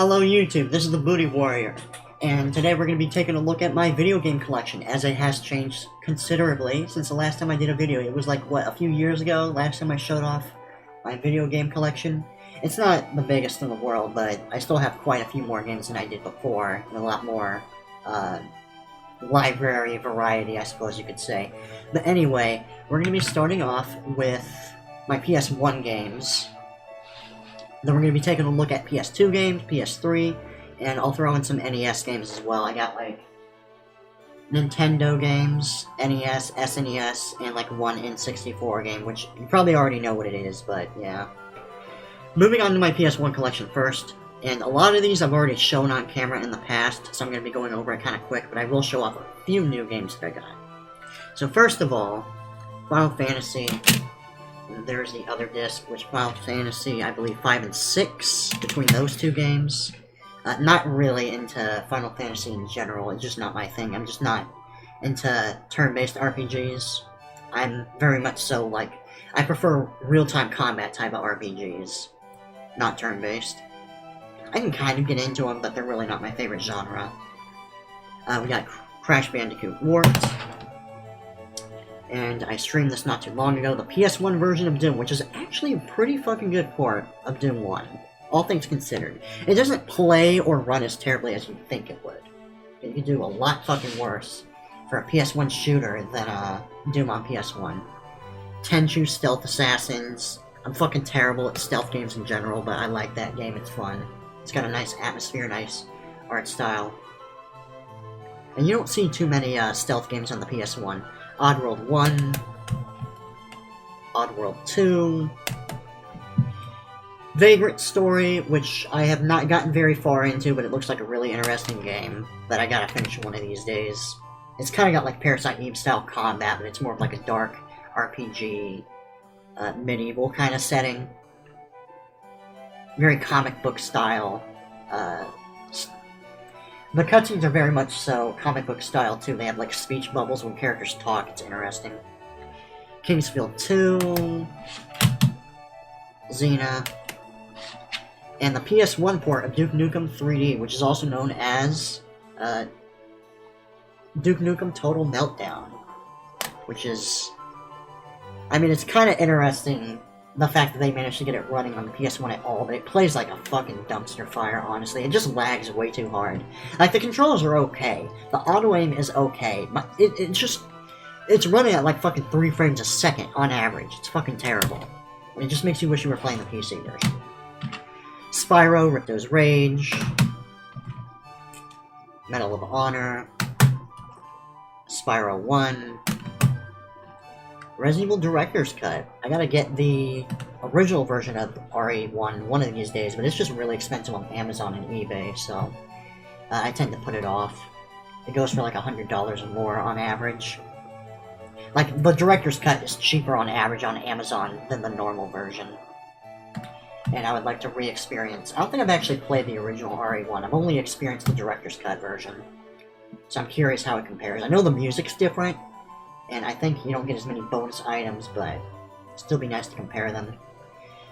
Hello YouTube, this is the Booty Warrior, and today we're going to be taking a look at my video game collection, as it has changed considerably since the last time I did a video. It was like, what, a few years ago, last time I showed off my video game collection. It's not the biggest in the world, but I still have quite a few more games than I did before, and a lot more, library variety, I suppose you could say. But anyway, we're going to be starting off with my PS1 games. Then we're going to be taking a look at PS2 games, PS3, and I'll throw in some NES games as well. I got, like, Nintendo games, NES, SNES, and, like, one N64 game, which you probably already know what it is, but, yeah. Moving on to my PS1 collection first, and a lot of these I've already shown on camera in the past, so I'm going to be going over it kind of quick, but I will show off a few new games that I got. So first of all, Final Fantasy. There's the other disc, which Final Fantasy, I believe, 5 and 6, between those two games. Not really into Final Fantasy in general, it's just not my thing. I'm just not into turn-based RPGs. I'm very much so, like, I prefer real-time combat type of RPGs, not turn-based. I can kind of get into them, but they're really not my favorite genre. We got Crash Bandicoot Warped. And I streamed this not too long ago, the PS1 version of Doom, which is actually a pretty fucking good port of Doom 1, all things considered. It doesn't play or run as terribly as you'd think it would. It could do a lot fucking worse for a PS1 shooter than Doom on PS1. Tenchu Stealth Assassins. I'm fucking terrible at stealth games in general, but I like that game, it's fun. It's got a nice atmosphere, nice art style. And you don't see too many stealth games on the PS1. Oddworld 1, Oddworld 2, Vagrant Story, which I have not gotten very far into, but it looks like a really interesting game that I gotta finish one of these days. It's kind of got like Parasite Eve style combat, but it's more of like a dark RPG, medieval kind of setting. Very comic book style. The cutscenes are very much so comic book style too. They have like speech bubbles when characters talk. It's interesting. Kingsfield 2, Xena, and the PS1 port of Duke Nukem 3D, which is also known as Duke Nukem Total Meltdown, which is, I mean, it's kind of interesting the fact that they managed to get it running on the PS1 at all, but it plays like a fucking dumpster fire, honestly. It just lags way too hard. Like, the controls are okay. The auto-aim is okay. But it's running at like fucking 3 frames a second on average. It's fucking terrible. It just makes you wish you were playing the PC version. Spyro, Ripto's Rage, Medal of Honor, Spyro 1, Resident Evil Director's Cut. I gotta get the original version of RE1 one of these days, but it's just really expensive on Amazon and eBay, so I tend to put it off. It goes for like $100 or more on average. Like, the Director's Cut is cheaper on average on Amazon than the normal version. And I would like to re-experience. I don't think I've actually played the original RE1. I've only experienced the Director's Cut version. So I'm curious how it compares. I know the music's different, and I think you don't get as many bonus items, but it'd still be nice to compare them.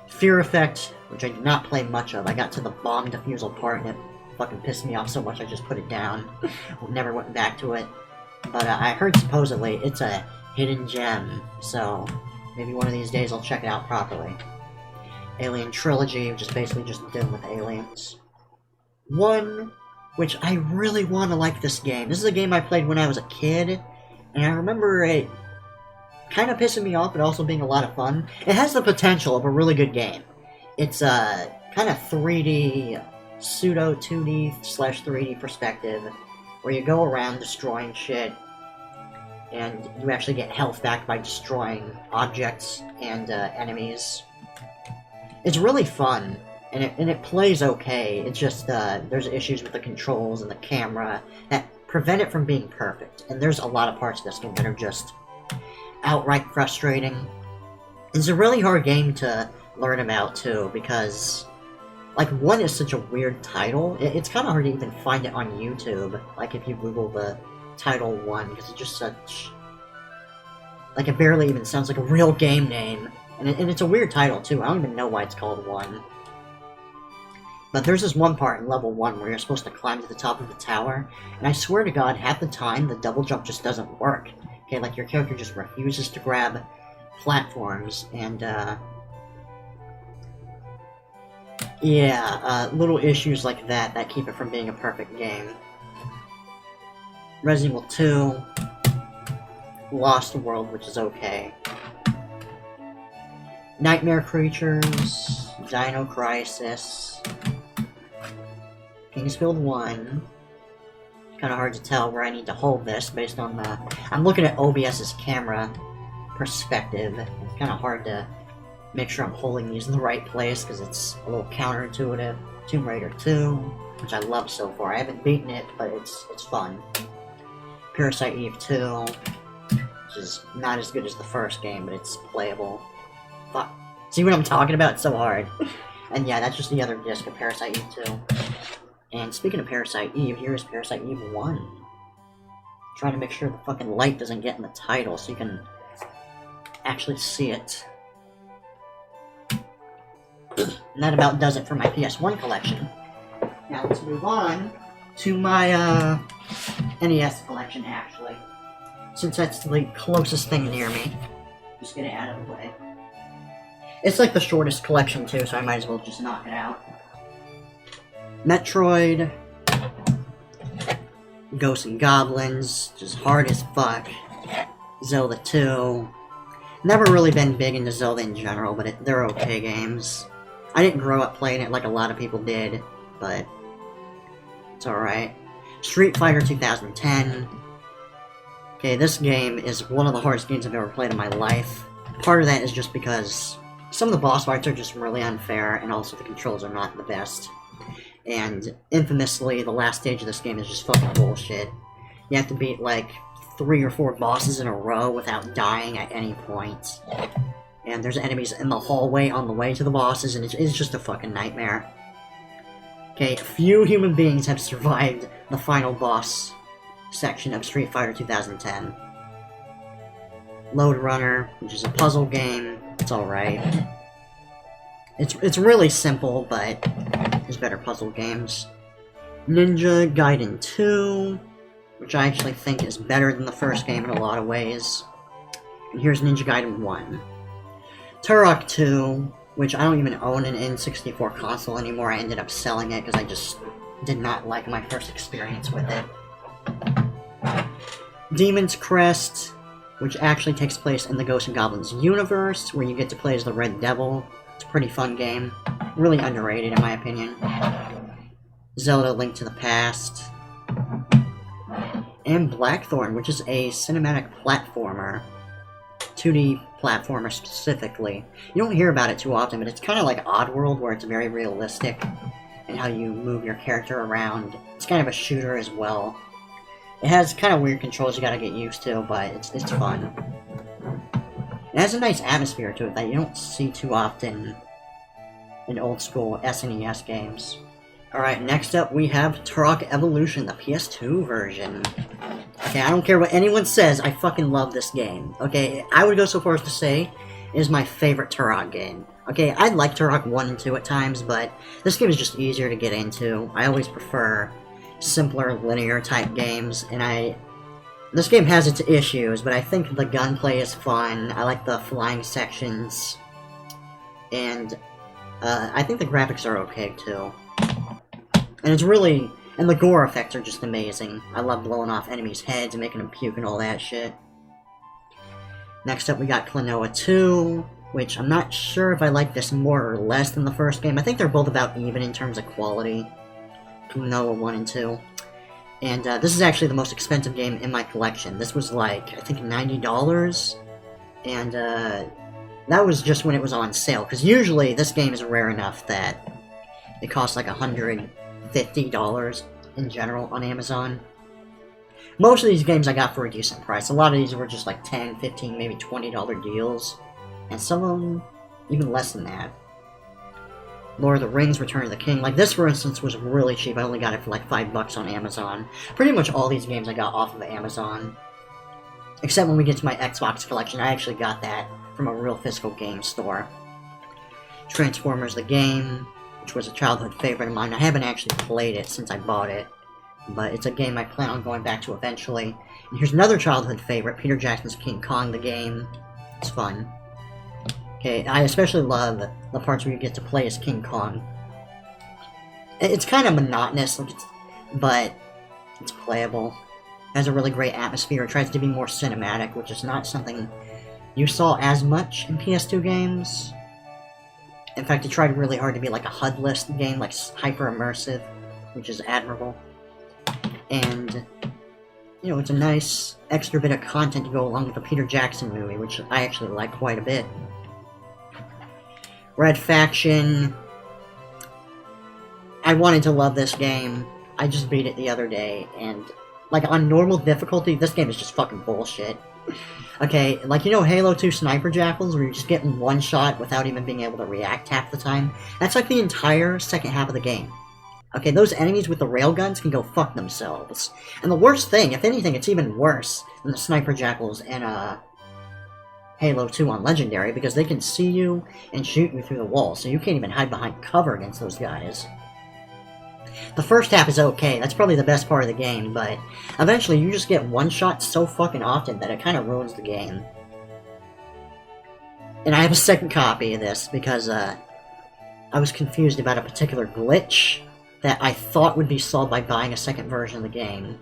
Fear Effect, which I did not play much of. I got to the bomb defusal part, and it fucking pissed me off so much I just put it down. Never went back to it. But I heard supposedly it's a hidden gem, so maybe one of these days I'll check it out properly. Alien Trilogy, which is basically just dealing with aliens. One, which I really want to like this game. This is a game I played when I was a kid, and I remember it kind of pissing me off, but also being a lot of fun. It has the potential of a really good game. It's a kind of 3D, pseudo 2D slash 3D perspective, where you go around destroying shit, and you actually get health back by destroying objects and enemies. It's really fun, and it plays okay. It's just there's issues with the controls and the camera that prevent it from being perfect, and there's a lot of parts of this game that are just outright frustrating. It's a really hard game to learn about too, because like 1 is such a weird title. It's kind of hard to even find it on YouTube, like if you Google the title 1, because it's just such, like, it barely even sounds like a real game name, and it's a weird title too. I don't even know why it's called 1. But there's this one part in level 1 where you're supposed to climb to the top of the tower, and I swear to God, half the time, the double jump just doesn't work. Okay, like, your character just refuses to grab platforms, and, yeah, little issues like that keep it from being a perfect game. Resident Evil 2, Lost World, which is okay. Nightmare Creatures, Dino Crisis, Kingsfield 1. Kinda hard to tell where I need to hold this based on the... I'm looking at OBS's camera perspective. It's kinda hard to make sure I'm holding these in the right place because it's a little counterintuitive. Tomb Raider 2, which I love so far. I haven't beaten it, but it's fun. Parasite Eve 2, which is not as good as the first game, but it's playable. Fuck. See what I'm talking about? It's so hard. And yeah, that's just the other disc of Parasite Eve 2. And speaking of Parasite Eve, here's Parasite Eve 1. Trying to make sure the fucking light doesn't get in the title so you can actually see it. And that about does it for my PS1 collection. Now let's move on to my NES collection, actually. Since that's the closest thing near me. Just get it out of the way. It's like the shortest collection too, so I might as well just knock it out. Metroid, Ghosts and Goblins, just hard as fuck. Zelda 2. Never really been big into Zelda in general, but they're okay games. I didn't grow up playing it like a lot of people did, but it's alright. Street Fighter 2010. Okay, this game is one of the hardest games I've ever played in my life. Part of that is just because some of the boss fights are just really unfair, and also the controls are not the best. And infamously, the last stage of this game is just fucking bullshit. You have to beat like 3 or 4 bosses in a row without dying at any point. And there's enemies in the hallway on the way to the bosses, and it's just a fucking nightmare. Okay, few human beings have survived the final boss section of Street Fighter 2010. Load Runner, which is a puzzle game. It's alright. It's really simple, but there's better puzzle games. Ninja Gaiden 2, which I actually think is better than the first game in a lot of ways. And here's Ninja Gaiden 1. Turok 2, which I don't even own an N64 console anymore. I ended up selling it because I just did not like my first experience with it. Demon's Crest, which actually takes place in the Ghosts and Goblins universe, where you get to play as the Red Devil. It's a pretty fun game. Really underrated, in my opinion. Zelda Link to the Past. And Blackthorn, which is a cinematic platformer. 2D platformer specifically. You don't hear about it too often, but it's kind of like Oddworld, where it's very realistic in how you move your character around. It's kind of a shooter as well. It has kind of weird controls you gotta get used to, but it's fun. It has a nice atmosphere to it that you don't see too often in old school SNES games. Alright, next up we have Turok Evolution, the PS2 version. Okay, I don't care what anyone says, I fucking love this game. Okay, I would go so far as to say it is my favorite Turok game. Okay, I like Turok 1 and 2 at times, but this game is just easier to get into. I always prefer simpler linear type games, and this game has its issues, but I think the gunplay is fun. I like the flying sections, and I think the graphics are okay too. And it's really, and the gore effects are just amazing. I love blowing off enemies' heads and making them puke and all that shit. Next up we got Klonoa 2, which I'm not sure if I like this more or less than the first game. I think they're both about even in terms of quality. Klonoa 1 and 2. And this is actually the most expensive game in my collection. This was like, I think $90, and that was just when it was on sale, because usually this game is rare enough that it costs like $150 in general on Amazon. Most of these games I got for a decent price. A lot of these were just like $10, $15, maybe $20 deals, and some of them even less than that. Lord of the Rings, Return of the King. Like this, for instance, was really cheap. I only got it for like $5 on Amazon. Pretty much all these games I got off of Amazon. Except when we get to my Xbox collection, I actually got that from a real physical game store. Transformers the game, which was a childhood favorite of mine. I haven't actually played it since I bought it, but it's a game I plan on going back to eventually. And here's another childhood favorite, Peter Jackson's King Kong, the game. It's fun. Okay, I especially love the parts where you get to play as King Kong. It's kind of monotonous, but it's playable. It has a really great atmosphere. It tries to be more cinematic, which is not something you saw as much in PS2 games. In fact, it tried really hard to be like a HUD-less game, like hyper-immersive, which is admirable. And, you know, it's a nice extra bit of content to go along with the Peter Jackson movie, which I actually like quite a bit. Red Faction. I wanted to love this game. I just beat it the other day, and, like, on normal difficulty, this game is just fucking bullshit. Okay, like, you know Halo 2 Sniper Jackals, where you're just getting one shot without even being able to react half the time? That's like the entire second half of the game. Okay, those enemies with the railguns can go fuck themselves. And the worst thing, if anything, it's even worse than the Sniper Jackals in, Halo 2 on Legendary, because they can see you and shoot you through the wall, so you can't even hide behind cover against those guys. The first half is okay, that's probably the best part of the game, but eventually you just get one shot so fucking often that it kind of ruins the game. And I have a second copy of this because I was confused about a particular glitch that I thought would be solved by buying a second version of the game.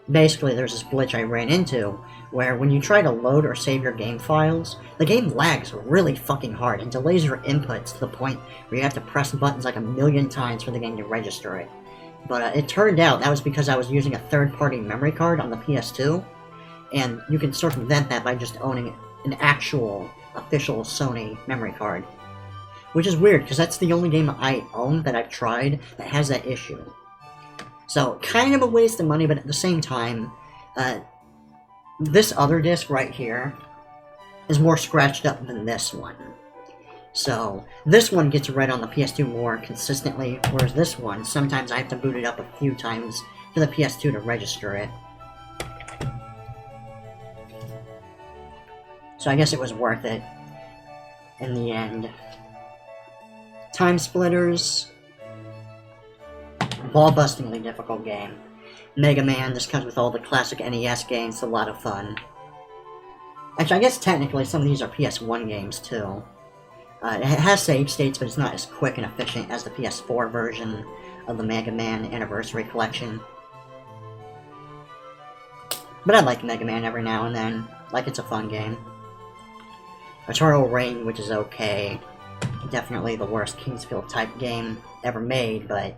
Basically, there's this glitch I ran into where when you try to load or save your game files, the game lags really fucking hard and delays your inputs to the point where you have to press buttons like a million times for the game to register it. But it turned out that was because I was using a third-party memory card on the PS2, and you can circumvent that by just owning an actual, official Sony memory card. Which is weird, because that's the only game I own that I've tried that has that issue. So, kind of a waste of money, but at the same time, this other disc right here is more scratched up than this one. So, this one gets read on the PS2 more consistently, whereas this one, sometimes I have to boot it up a few times for the PS2 to register it. So I guess it was worth it in the end. Time Splitters. Ball-bustingly difficult game. Mega Man, this comes with all the classic NES games, it's a lot of fun. Actually, I guess technically some of these are PS1 games, too. It has save states, but it's not as quick and efficient as the PS4 version of the Mega Man Anniversary Collection. But I like Mega Man every now and then. Like, it's a fun game. Eternal Reign, which is okay. Definitely the worst Kingsfield-type game ever made, but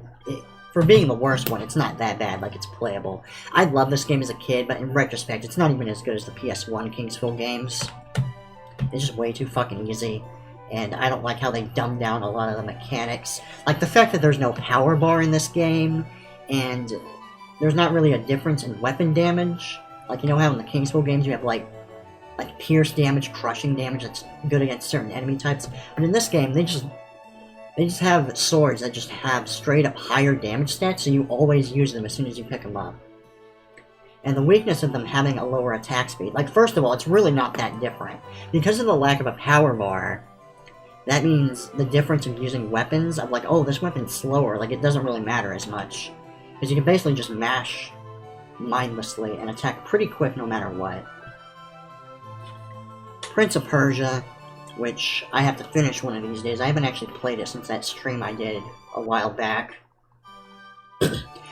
for being the worst one, it's not that bad, like, it's playable. I loved this game as a kid, but in retrospect, it's not even as good as the PS1 Kingsfield games. It's just way too fucking easy, and I don't like how they dumbed down a lot of the mechanics. Like, the fact that there's no power bar in this game, and there's not really a difference in weapon damage. Like, you know how in the Kingsfield games you have, like pierce damage, crushing damage that's good against certain enemy types? But in this game, they just have swords that just have straight up higher damage stats, so you always use them as soon as you pick them up. And the weakness of them having a lower attack speed, like, first of all, it's really not that different. Because of the lack of a power bar, that means the difference of using weapons, of like, oh, this weapon's slower, like, it doesn't really matter as much. Because you can basically just mash mindlessly and attack pretty quick no matter what. Prince of Persia, which I have to finish one of these days. I haven't actually played it since that stream I did a while back.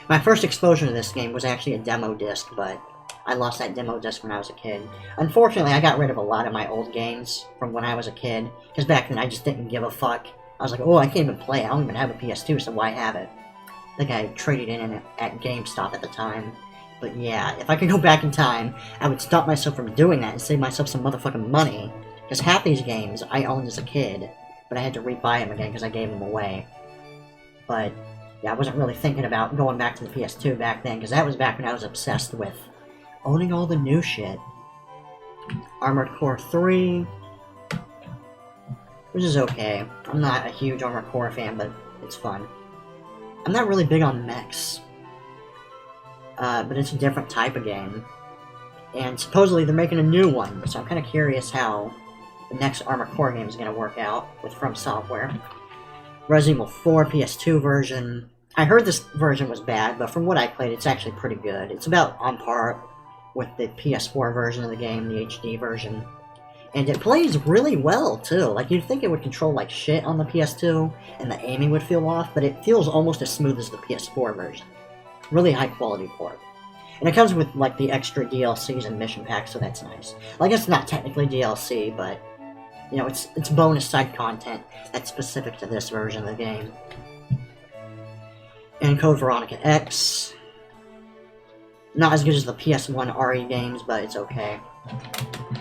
My first exposure to this game was actually a demo disc, but I lost that demo disc when I was a kid. Unfortunately, I got rid of a lot of my old games from when I was a kid, because back then I just didn't give a fuck. I was like, oh, I can't even play it. I don't even have a PS2, so why have it? I think I traded it in at GameStop at the time. But yeah, if I could go back in time, I would stop myself from doing that and save myself some motherfucking money. Because half these games I owned as a kid, but I had to rebuy them again because I gave them away. But yeah, I wasn't really thinking about going back to the PS2 back then, because that was back when I was obsessed with owning all the new shit. Armored Core 3, which is okay. I'm not a huge Armored Core fan, but it's fun. I'm not really big on mechs. But it's a different type of game. And supposedly they're making a new one, so I'm kind of curious how the next Armored Core game is going to work out with From Software. Resident Evil 4 PS2 version. I heard this version was bad, but from what I played, it's actually pretty good. It's about on par with the PS4 version of the game, the HD version. And it plays really well, too. Like, you'd think it would control like shit on the PS2, and the aiming would feel off, but it feels almost as smooth as the PS4 version. Really high quality port. And it comes with, like, the extra DLCs and mission packs, so that's nice. Like, it's not technically DLC, but, you know, it's bonus side content that's specific to this version of the game. And Code Veronica X. Not as good as the PS1 RE games, but it's okay.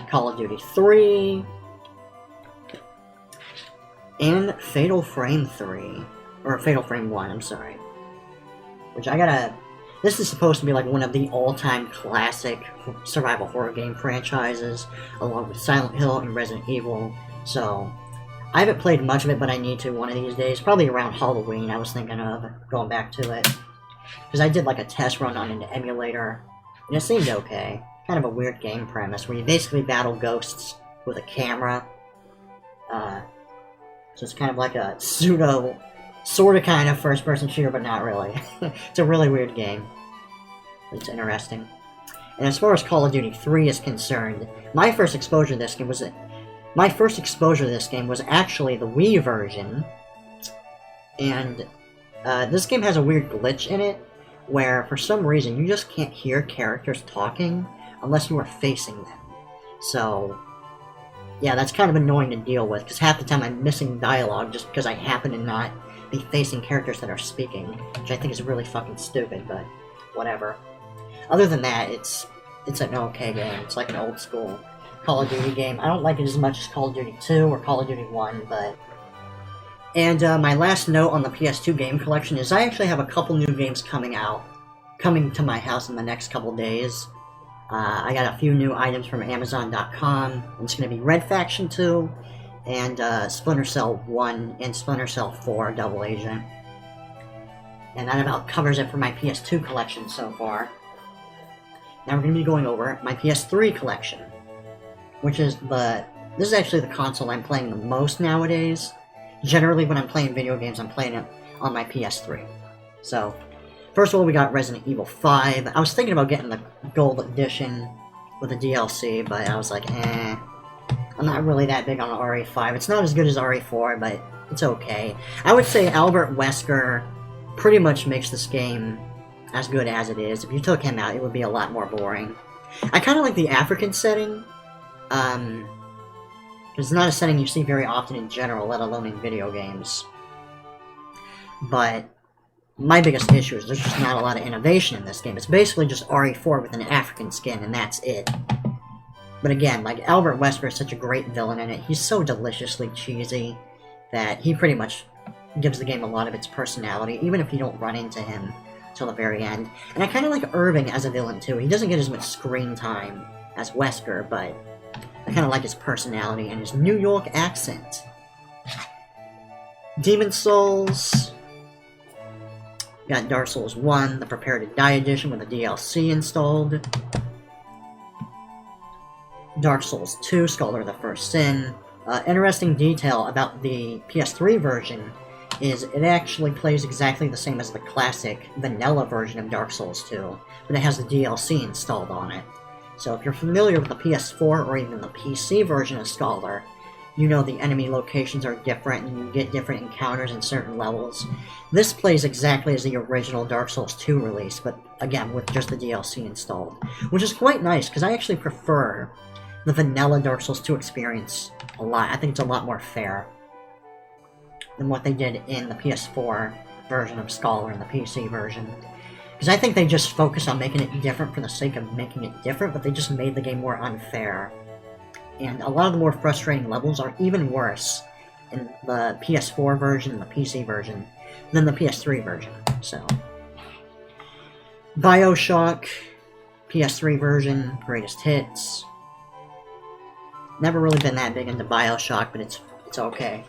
Call of Duty 3. And Fatal Frame 3. Or Fatal Frame 1, I'm sorry. Which I gotta... This is supposed to be like one of the all-time classic survival horror game franchises, along with Silent Hill and Resident Evil, so I haven't played much of it, but I need to one of these days. Probably around Halloween I was thinking of going back to it. Because I did like a test run on an emulator, and it seemed okay. Kind of a weird game premise, where you basically battle ghosts with a camera. So it's kind of like a pseudo... sort of kind of first-person shooter, but not really. It's a really weird game. It's interesting. And as far as Call of Duty 3 is concerned, my first exposure to this game was actually the Wii version. And this game has a weird glitch in it, where for some reason you just can't hear characters talking unless you are facing them. So, yeah, that's kind of annoying to deal with, because half the time I'm missing dialogue just because I happen to not be facing characters that are speaking, which I think is really fucking stupid, but whatever. Other than that, it's an okay game. It's like an old school Call of Duty game. I don't like it as much as Call of Duty 2 or Call of Duty 1, but... And my last note on the PS2 game collection is I actually have a couple new games coming to my house in the next couple days. I got a few new items from Amazon.com. It's going to be Red Faction 2, and Splinter Cell 1 and Splinter Cell 4 Double Agent. And that about covers it for my PS2 collection so far. Now we're going to be going over my PS3 collection, which is this is actually the console I'm playing the most nowadays. Generally when I'm playing video games, I'm playing it on my PS3. So, first of all, we got Resident Evil 5. I was thinking about getting the Gold Edition with the DLC, but I was like, I'm not really that big on RE5. It's not as good as RE4, but it's okay. I would say Albert Wesker pretty much makes this game as good as it is. If you took him out, it would be a lot more boring. I kind of like the African setting. It's not a setting you see very often in general, let alone in video games. But my biggest issue is there's just not a lot of innovation in this game. It's basically just RE4 with an African skin, and that's it. But again, like, Albert Wesker is such a great villain in it. He's so deliciously cheesy that he pretty much gives the game a lot of its personality, even if you don't run into him till the very end. And I kind of like Irving as a villain, too. He doesn't get as much screen time as Wesker, but I kind of like his personality and his New York accent. Demon Souls. Got Dark Souls 1, the Prepare to Die edition with the DLC installed. Dark Souls 2, Scholar of the First Sin. Interesting detail about the PS3 version is it actually plays exactly the same as the classic vanilla version of Dark Souls 2, but it has the DLC installed on it. So if you're familiar with the PS4 or even the PC version of Scholar, you know the enemy locations are different and you get different encounters in certain levels. This plays exactly as the original Dark Souls 2 release, but again with just the DLC installed, which is quite nice because I actually prefer the vanilla Dark Souls 2 experience a lot. I think it's a lot more fair than what they did in the PS4 version of Scholar and the PC version. Because I think they just focus on making it different for the sake of making it different, but they just made the game more unfair. And a lot of the more frustrating levels are even worse in the PS4 version and the PC version than the PS3 version, so. BioShock, PS3 version, greatest hits. Never really been that big into BioShock, but it's okay.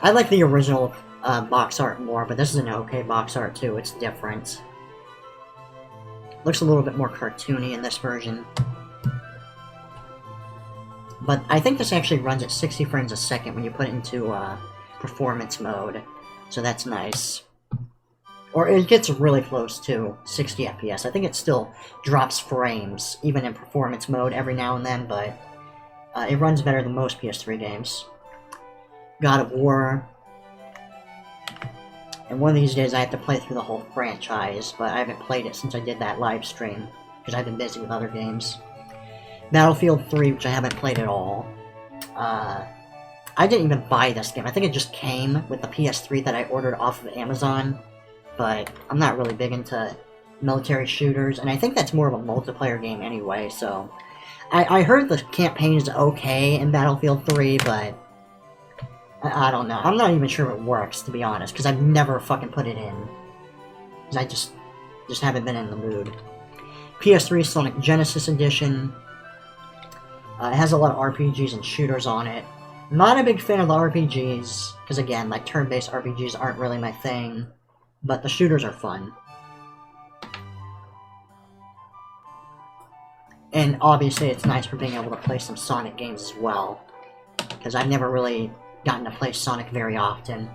I like the original box art more, but this is an okay box art too. It's different. Looks a little bit more cartoony in this version. But I think this actually runs at 60 frames a second when you put it into performance mode, so that's nice. Or it gets really close to 60 FPS. I think it still drops frames, even in performance mode every now and then, but it runs better than most PS3 games. God of War. And one of these days I have to play through the whole franchise, but I haven't played it since I did that live stream, because I've been busy with other games. Battlefield 3, which I haven't played at all. I didn't even buy this game. I think it just came with the PS3 that I ordered off of Amazon, but I'm not really big into military shooters, and I think that's more of a multiplayer game anyway, so... I heard the campaign is okay in Battlefield 3, but... I don't know. I'm not even sure it works, to be honest, because I've never fucking put it in. Because I just haven't been in the mood. PS3 Sonic Genesis Edition. It has a lot of RPGs and shooters on it. Not a big fan of the RPGs, because again, like, turn-based RPGs aren't really my thing. But the shooters are fun. And obviously it's nice for being able to play some Sonic games as well. Because I've never really gotten to play Sonic very often.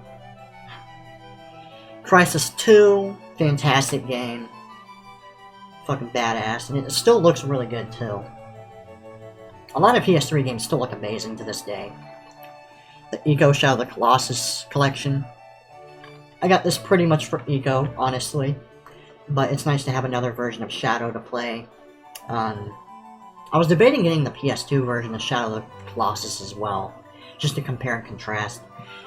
Crysis 2, fantastic game. Fucking badass, and it still looks really good too. A lot of PS3 games still look amazing to this day. The Eco Shadow of the Colossus collection. I got this pretty much for Eco, honestly. But it's nice to have another version of Shadow to play. I was debating getting the PS2 version of Shadow of the Colossus as well, just to compare and contrast.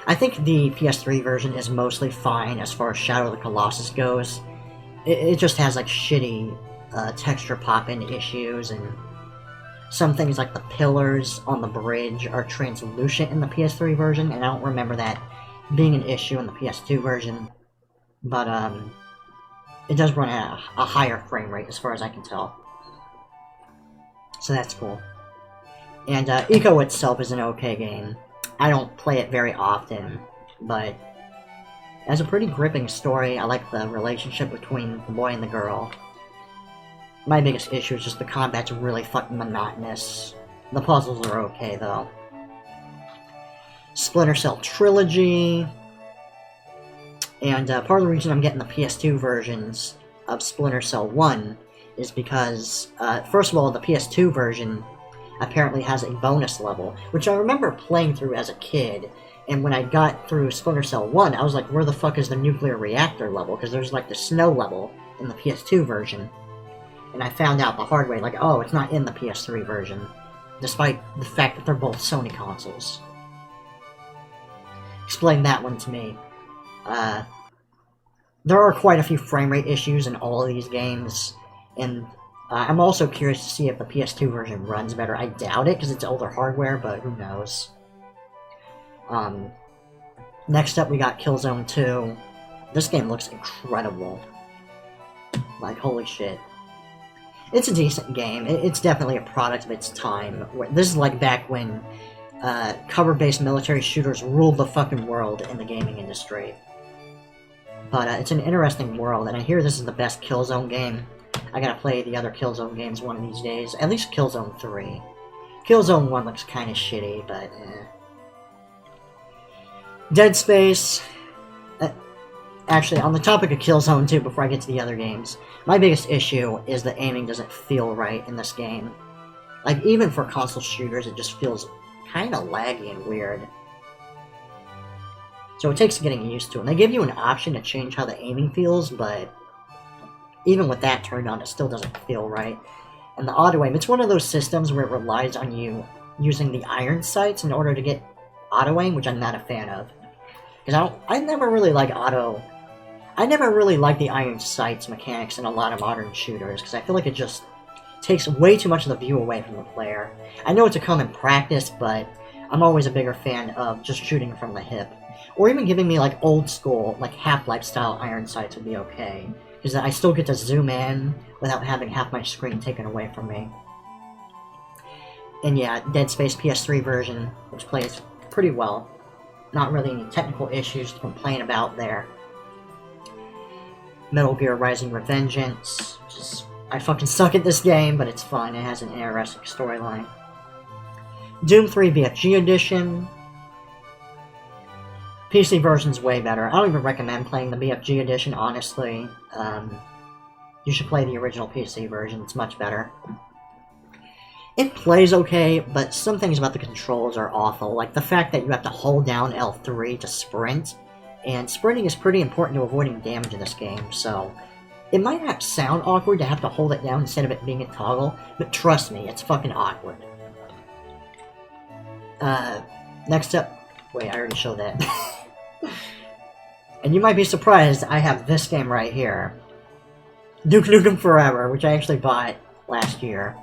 I think the PS3 version is mostly fine as far as Shadow of the Colossus goes. It just has like shitty texture pop-in issues, and some things like the pillars on the bridge are translucent in the PS3 version, and I don't remember that being an issue in the PS2 version. But it does run at a higher frame rate as far as I can tell. So that's cool. And Eco itself is an okay game. I don't play it very often, but it has a pretty gripping story. I like the relationship between the boy and the girl. My biggest issue is just the combat's really fucking monotonous. The puzzles are okay, though. Splinter Cell Trilogy. And part of the reason I'm getting the PS2 versions of Splinter Cell 1 is because, first of all, the PS2 version apparently has a bonus level, which I remember playing through as a kid, and when I got through Splinter Cell 1, I was like, where the fuck is the nuclear reactor level? Because there's like the snow level in the PS2 version. And I found out the hard way, like, oh, it's not in the PS3 version, despite the fact that they're both Sony consoles. Explain that one to me. There are quite a few frame rate issues in all of these games, and I'm also curious to see if the PS2 version runs better. I doubt it, because it's older hardware, but who knows. Next up we got Killzone 2. This game looks incredible. Like, holy shit. It's a decent game. It's definitely a product of its time. This is like back when cover-based military shooters ruled the fucking world in the gaming industry. But it's an interesting world, and I hear this is the best Killzone game. I gotta play the other Killzone games one of these days. At least Killzone 3. Killzone 1 looks kinda shitty, but Dead Space. Actually, on the topic of Killzone 2, before I get to the other games, my biggest issue is the aiming doesn't feel right in this game. Like, even for console shooters, it just feels kinda laggy and weird. So it takes getting used to. And they give you an option to change how the aiming feels, but even with that turned on, it still doesn't feel right. And the auto-aim, it's one of those systems where it relies on you using the iron sights in order to get auto-aim, which I'm not a fan of. Because I never really like I never really liked the iron sights mechanics in a lot of modern shooters, because I feel like it just takes way too much of the view away from the player. I know it's a common practice, but I'm always a bigger fan of just shooting from the hip. Or even giving me, like, old school, like, Half-Life style iron sights would be okay. Because I still get to zoom in without having half my screen taken away from me. And yeah, Dead Space PS3 version, which plays pretty well. Not really any technical issues to complain about there. Metal Gear Rising: Revengeance, which is... I fucking suck at this game, but it's fun. It has an interesting storyline. Doom 3 BFG Edition. PC version's way better. I don't even recommend playing the BFG edition, honestly. You should play the original PC version, it's much better. It plays okay, but some things about the controls are awful, like the fact that you have to hold down L3 to sprint, and sprinting is pretty important to avoiding damage in this game, so it might not sound awkward to have to hold it down instead of it being a toggle, but trust me, it's fucking awkward. Next up... Wait, I already showed that. And you might be surprised, I have this game right here. Duke Nukem Forever, which I actually bought last year.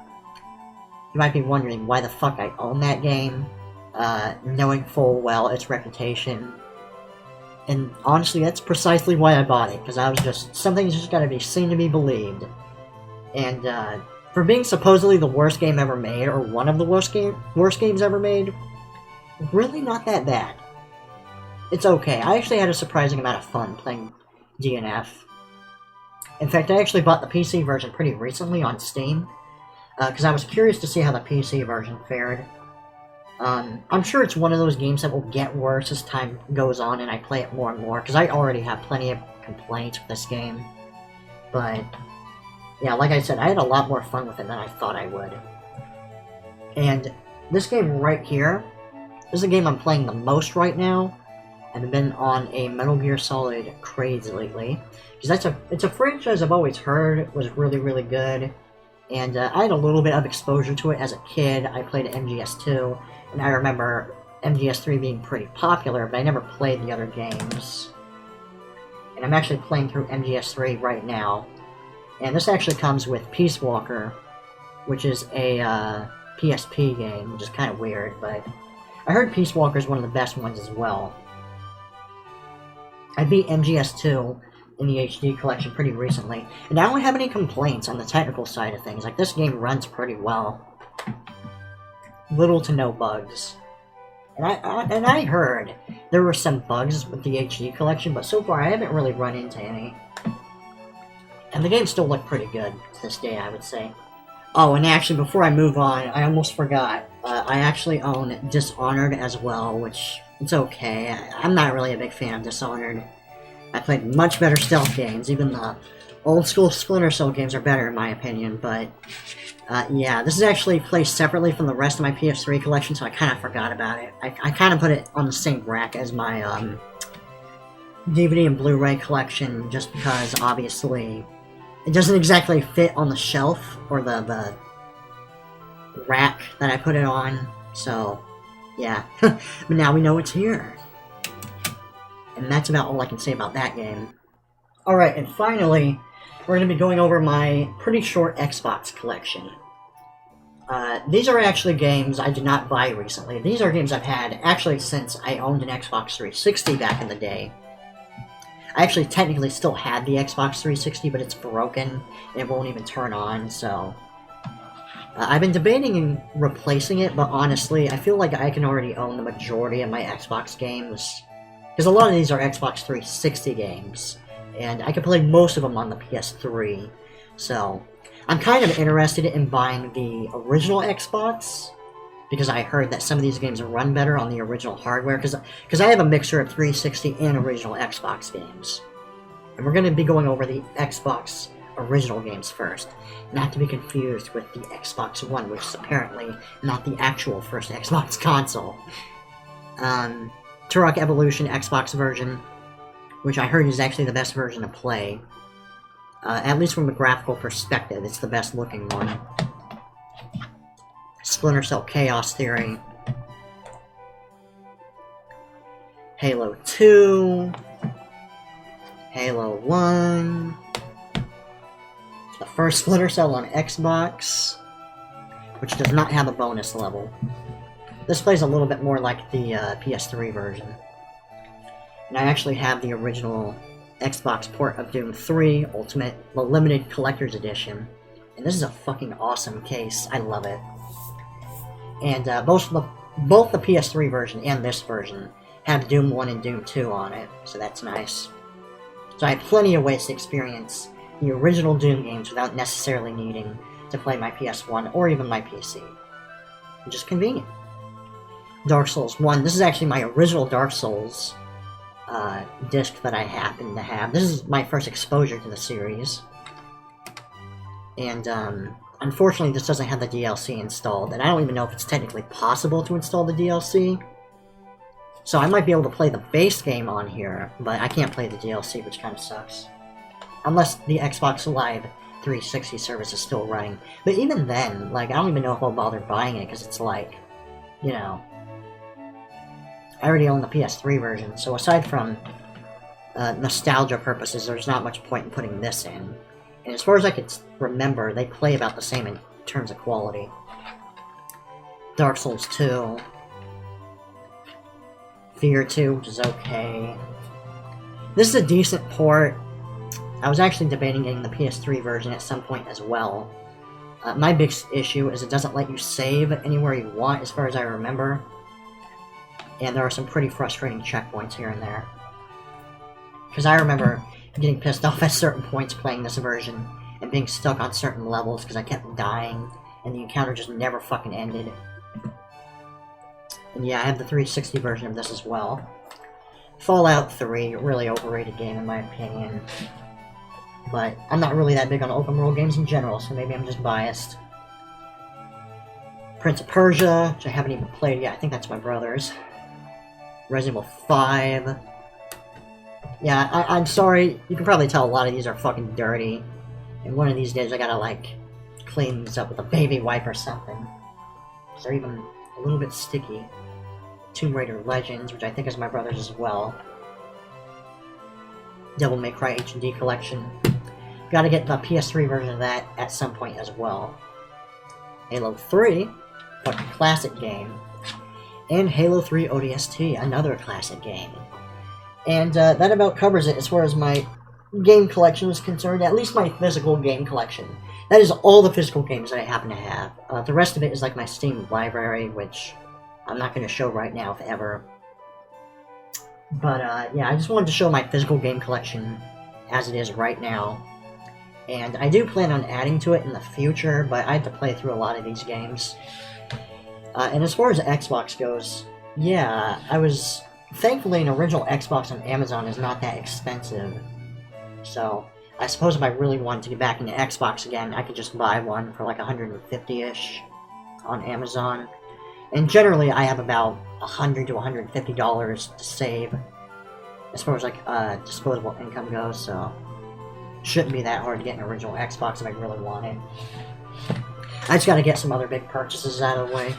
You might be wondering why the fuck I own that game, knowing full well its reputation. And honestly, that's precisely why I bought it, because I was just... Something's just gotta be seen to be believed. And, for being supposedly the worst game ever made, or one of the worst games ever made, really not that bad. It's okay. I actually had a surprising amount of fun playing DNF. In fact, I actually bought the PC version pretty recently on Steam, because I was curious to see how the PC version fared. I'm sure it's one of those games that will get worse as time goes on and I play it more and more, because I already have plenty of complaints with this game. But, yeah, like I said, I had a lot more fun with it than I thought I would. And this game right here, this is a game I'm playing the most right now, and I've been on a Metal Gear Solid craze lately. Because it's a franchise I've always heard was really, really good. And I had a little bit of exposure to it as a kid. I played MGS2, and I remember MGS3 being pretty popular, but I never played the other games. And I'm actually playing through MGS3 right now. And this actually comes with Peace Walker, which is a PSP game, which is kind of weird, but I heard Peace Walker is one of the best ones as well. I beat MGS2 in the HD collection pretty recently, and I don't have any complaints on the technical side of things. Like, this game runs pretty well. Little to no bugs. And I heard there were some bugs with the HD collection, but so far I haven't really run into any. And the game still looked pretty good to this day, I would say. Oh, and actually, before I move on, I almost forgot. I actually own Dishonored as well, which, it's okay. I'm not really a big fan of Dishonored. I played much better stealth games. Even the old-school Splinter Cell games are better, in my opinion, but... yeah, this is actually placed separately from the rest of my PS3 collection, so I kind of forgot about it. I kind of put it on the same rack as my, DVD and Blu-ray collection, just because, obviously, it doesn't exactly fit on the shelf, or the rack that I put it on, so, yeah. But now we know it's here. And that's about all I can say about that game. Alright, and finally, we're going to be going over my pretty short Xbox collection. These are actually games I did not buy recently. These are games I've had, actually, since I owned an Xbox 360 back in the day. I actually technically still had the Xbox 360, but it's broken, and it won't even turn on, so... I've been debating replacing it, but honestly, I feel like I can already own the majority of my Xbox games. Because a lot of these are Xbox 360 games, and I can play most of them on the PS3, so... I'm kind of interested in buying the original Xbox, because I heard that some of these games run better on the original hardware, because I have a mixture of 360 and original Xbox games. And we're going to be going over the Xbox original games first, not to be confused with the Xbox One, which is apparently not the actual first Xbox console. Turok Evolution Xbox version, which I heard is actually the best version to play. At least from a graphical perspective, it's the best looking one. Splinter Cell Chaos Theory. Halo 2. Halo 1. The first Splinter Cell on Xbox, which does not have a bonus level. This plays a little bit more like the PS3 version. And I actually have the original Xbox port of Doom 3 Ultimate, the limited collector's edition. And this is a fucking awesome case. I love it. And both the PS3 version and this version have Doom 1 and Doom 2 on it, so that's nice. So I have plenty of ways to experience the original Doom games without necessarily needing to play my PS1 or even my PC. Which is convenient. Dark Souls 1. This is actually my original Dark Souls. disc that I happen to have. This is my first exposure to the series. And, unfortunately this doesn't have the DLC installed, and I don't even know if it's technically possible to install the DLC. So I might be able to play the base game on here, but I can't play the DLC, which kind of sucks. Unless the Xbox Live 360 service is still running. But even then, like, I don't even know if I'll bother buying it, because it's like, you know, I already own the PS3 version, so aside from nostalgia purposes, there's not much point in putting this in. And as far as I can remember, they play about the same in terms of quality. Dark Souls 2. Fear 2, which is okay. This is a decent port. I was actually debating getting the PS3 version at some point as well. My big issue is it doesn't let you save anywhere you want, as far as I remember. And there are some pretty frustrating checkpoints here and there. Because I remember getting pissed off at certain points playing this version, and being stuck on certain levels because I kept dying, and the encounter just never fucking ended. And yeah, I have the 360 version of this as well. Fallout 3, really overrated game in my opinion. But I'm not really that big on open world games in general, so maybe I'm just biased. Prince of Persia, which I haven't even played yet. I think that's my brother's. Resident Evil 5. Yeah, I'm sorry. You can probably tell a lot of these are fucking dirty. And one of these days I gotta, like, clean these up with a baby wipe or something. Because they're even a little bit sticky. Tomb Raider Legends, which I think is my brother's as well. Devil May Cry HD Collection. Gotta get the PS3 version of that at some point as well. Halo 3, fucking classic game. And Halo 3 ODST, another classic game. And that about covers it as far as my game collection is concerned, at least my physical game collection. That is all the physical games that I happen to have. The rest of it is like my Steam library, which I'm not going to show right now, if ever. But yeah, I just wanted to show my physical game collection as it is right now. And I do plan on adding to it in the future, but I have to play through a lot of these games. And as far as Xbox goes, yeah, thankfully, an original Xbox on Amazon is not that expensive. So, I suppose if I really wanted to get back into Xbox again, I could just buy one for like $150-ish on Amazon. And generally, I have about $100 to $150 to save as far as like disposable income goes, so it shouldn't be that hard to get an original Xbox if I really want it. I just gotta get some other big purchases out of the way.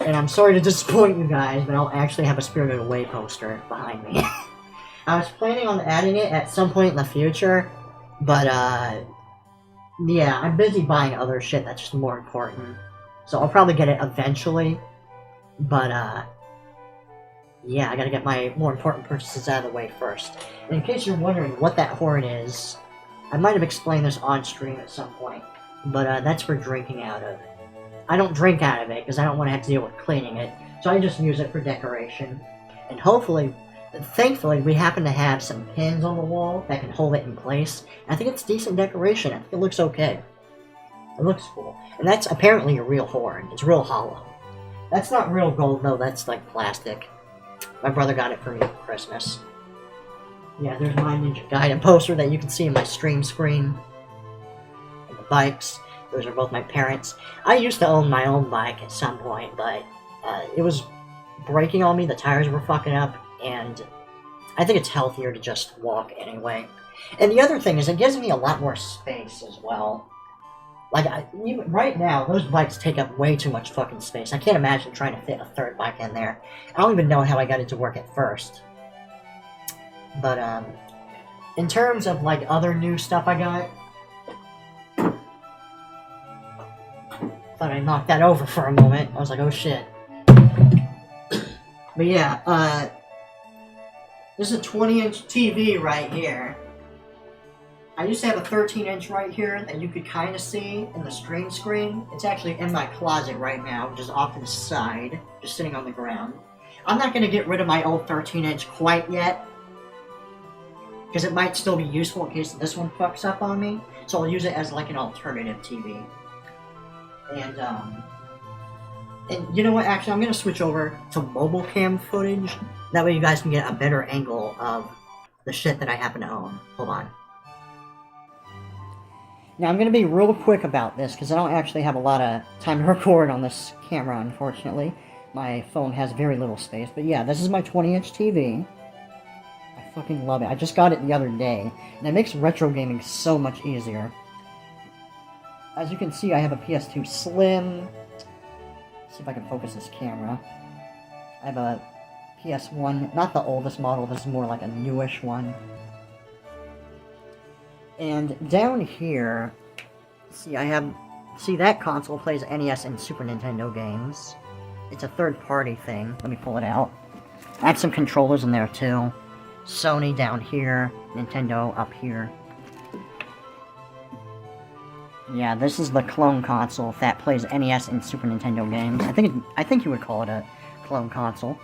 And I'm sorry to disappoint you guys, but I'll actually have a Spirited Away poster behind me. I was planning on adding it at some point in the future, but yeah, I'm busy buying other shit that's just more important. So I'll probably get it eventually, but yeah, I gotta get my more important purchases out of the way first. And in case you're wondering what that horn is, I might have explained this on stream at some point, but that's for drinking out of. I don't drink out of it because I don't want to have to deal with cleaning it, so I just use it for decoration. And hopefully, thankfully, we happen to have some pins on the wall that can hold it in place. I think it's decent decoration. I think it looks okay. It looks cool. And that's apparently a real horn. It's real hollow. That's not real gold, though. That's like plastic. My brother got it for me for Christmas. Yeah, there's my Ninja Gaiden poster that you can see in my stream screen. And the bikes. Those are both my parents. I used to own my own bike at some point, but it was breaking on me. The tires were fucking up, and I think it's healthier to just walk anyway. And the other thing is, it gives me a lot more space as well. Like, even right now, those bikes take up way too much fucking space. I can't imagine trying to fit a third bike in there. I don't even know how I got it to work at first. But, in terms of, like, other new stuff I got, thought I knocked that over for a moment. I was like, oh shit. But yeah, this is a 20-inch TV right here. I used to have a 13-inch right here that you could kind of see in the stream screen. It's actually in my closet right now, just off to the side, just sitting on the ground. I'm not going to get rid of my old 13-inch quite yet, because it might still be useful in case this one fucks up on me. So I'll use it as like an alternative TV. And you know what, actually, I'm going to switch over to mobile cam footage, That way you guys can get a better angle of the shit that I happen to own. Hold on. Now I'm going to be real quick about this because I don't actually have a lot of time to record on this camera, unfortunately. My phone has very little space. But yeah, this is my 20-inch TV. I fucking love it. I just got it the other day, and it makes retro gaming so much easier. As you can see, I have a PS2 Slim. Let's see if I can focus this camera. I have a PS1, not the oldest model, this is more like a newish one. And down here, see that console plays NES and Super Nintendo games. It's a third-party thing. Let me pull it out. I have some controllers in there too. Sony down here, Nintendo up here. Yeah, this is the clone console that plays NES and Super Nintendo games. I think you would call it a clone console.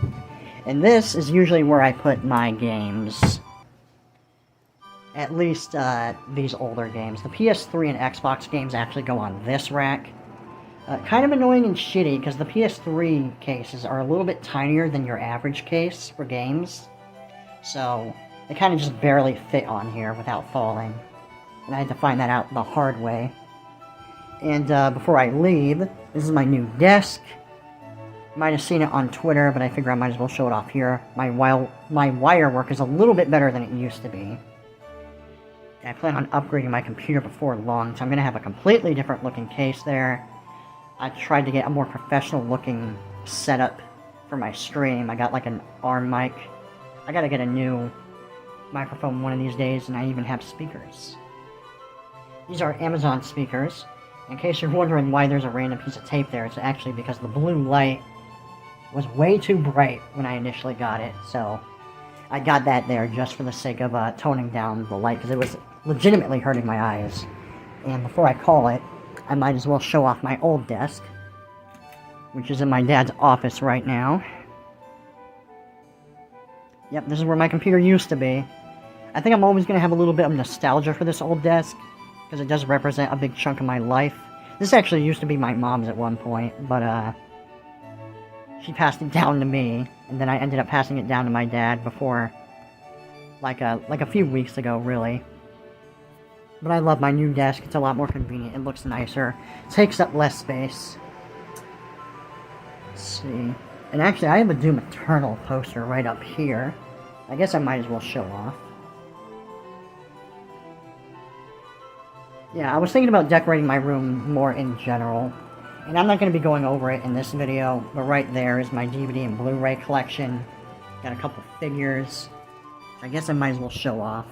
And this is usually where I put my games. At least, these older games. The PS3 and Xbox games actually go on this rack. Kind of annoying and shitty, because the PS3 cases are a little bit tinier than your average case for games. So, they kind of just barely fit on here without falling. And I had to find that out the hard way. And, before I leave, this is my new desk. You might have seen it on Twitter, but I figure I might as well show it off here. My wire work is a little bit better than it used to be. I plan on upgrading my computer before long, so I'm going to have a completely different looking case there. I tried to get a more professional looking setup for my stream. I got like an arm mic. I gotta get a new microphone one of these days, and I even have speakers. These are Amazon speakers. In case you're wondering why there's a random piece of tape there, it's actually because the blue light was way too bright when I initially got it, so I got that there just for the sake of toning down the light, because it was legitimately hurting my eyes. And before I call it, I might as well show off my old desk, which is in my dad's office right now. Yep, this is where my computer used to be. I think I'm always going to have a little bit of nostalgia for this old desk, because it does represent a big chunk of my life. This actually used to be my mom's at one point, but she passed it down to me, and then I ended up passing it down to my dad before, like a few weeks ago, really. But I love my new desk. It's a lot more convenient. It looks nicer. Takes up less space. Let's see. And actually, I have a Doom Eternal poster right up here. I guess I might as well show off. Yeah, I was thinking about decorating my room more in general. And I'm not going to be going over it in this video, but right there is my DVD and Blu-ray collection. Got a couple figures. I guess I might as well show off.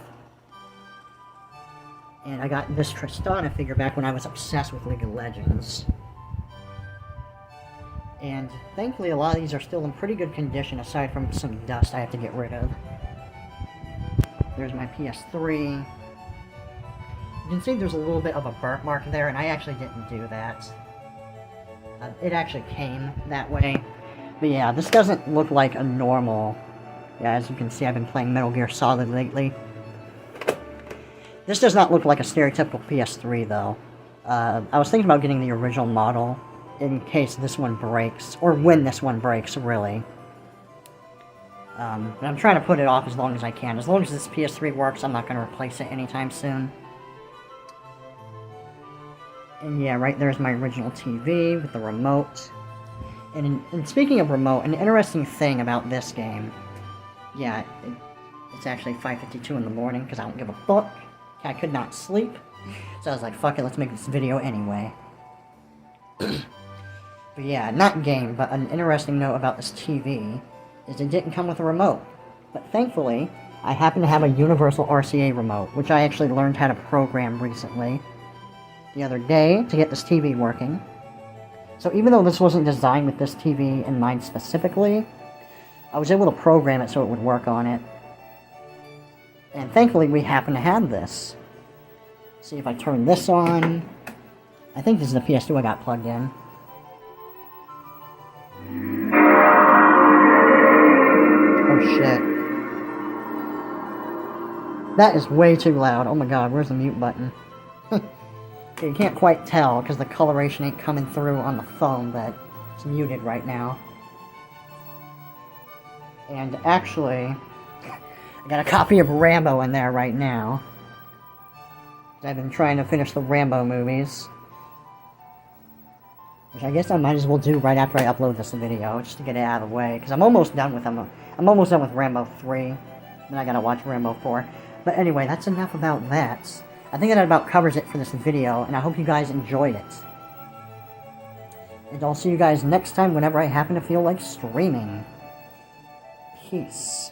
And I got this Tristana figure back when I was obsessed with League of Legends. And thankfully a lot of these are still in pretty good condition, aside from some dust I have to get rid of. There's my PS3. You can see there's a little bit of a burnt mark there, and I actually didn't do that. It actually came that way. But yeah, this doesn't look like a normal... Yeah, as you can see, I've been playing Metal Gear Solid lately. This does not look like a stereotypical PS3, though. I was thinking about getting the original model in case this one breaks, or when this one breaks, really. But I'm trying to put it off as long as I can. As long as this PS3 works, I'm not going to replace it anytime soon. And yeah, right there's my original TV with the remote. And speaking of remote, an interesting thing about this game... Yeah, it's actually 5:52 in the morning, because I don't give a fuck. I could not sleep. So I was like, fuck it, let's make this video anyway. But yeah, not game, but an interesting note about this TV is it didn't come with a remote. But thankfully, I happen to have a universal RCA remote, which I actually learned how to program recently. The other day, to get this TV working. So even though this wasn't designed with this TV in mind specifically, I was able to program it so it would work on it. And thankfully we happen to have this. See if I turn this on. I think this is the PS2 I got plugged in. Oh shit. That is way too loud. Oh my god, where's the mute button? You can't quite tell because the coloration ain't coming through on the phone, but it's muted right now. And actually, I got a copy of Rambo in there right now. I've been trying to finish the Rambo movies. Which I guess I might as well do right after I upload this video, just to get it out of the way. Because I'm almost done with them. I'm almost done with Rambo 3. Then I gotta watch Rambo 4. But anyway, that's enough about that. I think that about covers it for this video, and I hope you guys enjoyed it. And I'll see you guys next time whenever I happen to feel like streaming. Peace.